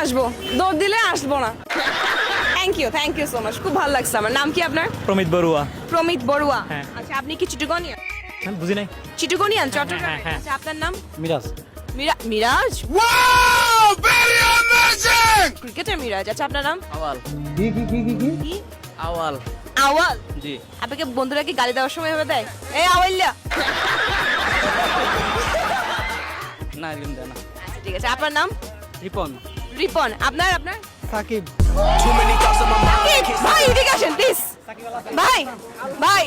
আসবো, দৌড় দিলে আসবো না। থ্যাংক ইউ সো মাচ, খুব ভালো লাগছে আমার। নাম কি আপনার? প্রমিত বড়ুয়া। প্রমিত বড়ুয়া। হ্যাঁ। আচ্ছা, আপনি কি চিটগনিয়ান? বুঝি নাই। চিটগনিয়ান, চট্টগ্রাম। হ্যাঁ, হ্যাঁ। আচ্ছা, আপনার নাম? মিরাজ। মিরাজ। ক্রিকেটার মিরাজ। আচ্ছা, আপনার নাম? আওয়াল। কি? আওয়াল। আওয়াল। জি। আপনাকে বন্ধুরা কি গালি দেওয়ার সময় এভাবে দেয়, এই আওয়াল্লা? না এরকম দেয় না। আচ্ছা, ঠিক আছে। আপনার নাম? রিপন। রিপন। আপনার? সাকিব। ভাই এদিকে আসেন প্লিজ। ভাই ভাই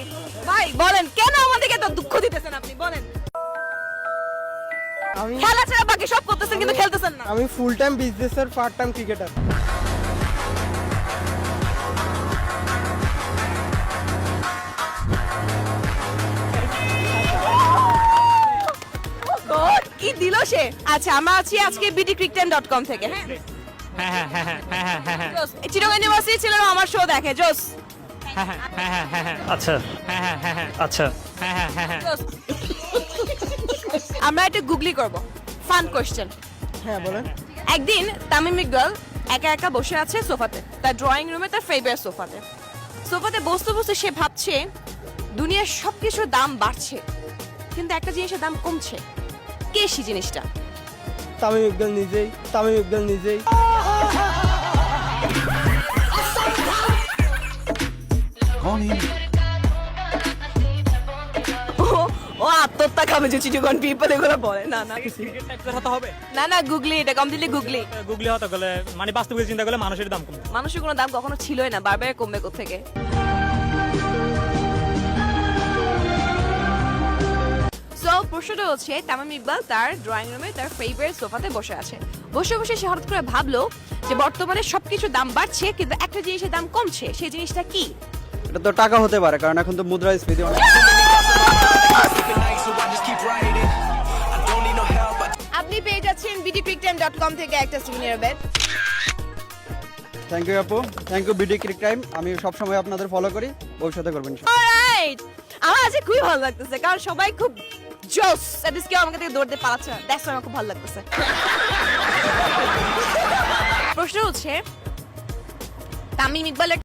ভাই বলেন, কেন আমাদেরকে এত দুঃখ দিতেছেন আপনি? বলেন। খেলা ছাড়া বাকি সব করতেছেন কিন্তু খেলতেছেন না। আমি ফুল টাইম বিজনেসের পার্ট টাইম ক্রিকেটার। God, কি দিল সে? আচ্ছা, আমরা আছি আজকে bdcricketime.com থেকে। হ্যাঁ, জোস। চিটাগং ইউনিভার্সিটি ছেলেরা আমার শো দেখে, জোস। আচ্ছা আচ্ছা। জোস। আমরা একটা গুগলি করব, ফান কোশ্চেন। হ্যাঁ বলেন। একদিন তামিম ইকবাল একা একা বসে আছে সোফাতে, তার ড্রয়িং রুমে, তার ফেভারিট সোফাতে। বসতে বসতে সে ভাবছে দুনিয়ার সবকিছুর দাম বাড়ছে কিন্তু একটা জিনিসের দাম কমছে। কে সেই জিনিসটা? তামিম ইকবাল নিজেই। ও আত্মহত্যা খাবে যে চিটিগন পিপল এগুলো বলে। না ক্রিকেট টাইপের হতে হবে। না গুগলি, এটা কমপ্লিটলি গুগলি। গুগলি হতে গেলে মানে বাস্তবে চিন্তা করলে মানুষের দাম কমবে। মানুষের কোনো দাম কখনো ছিলই না, বারবার কমবে কোত্থেকে? সো প্রশ্নটা হচ্ছে, তামিম ইকবাল তার ড্রয়িং রুমে তার ফেভারিট সোফাতে বসে আছে। বসে সে হঠাৎ করে ভাবলো যে বর্তমানে সবকিছুর দাম বাড়ছে কিন্তু একটা জিনিসের দাম কমছে। সেই জিনিসটা কি? এটা তো টাকা হতে পারে, কারণ এখন তো মুদ্রাস্ফীতি অনেক। আপনি পেয়ে যাচ্ছেন bdcricketime.com থেকে একটা সিনিয়র ব্যাট। থ্যাংক ইউ আপু, থ্যাংক ইউ বিডি ক্রিক টাইম। আমি সবসময় আপনাদের ফলো করি, ভবিষ্যতে করবেন। অলরাইট, আমার আজকে খুবই ভালো লাগতেছে কারণ সবাই খুব জোস। এটলিস্ট কেউ আমাকে থেকে দৌড়তে পালাচ্ছে না, দ্যাটস আমার খুব ভালো লাগতেছে। প্রশ্ন হচ্ছে, তামিম ইকবালের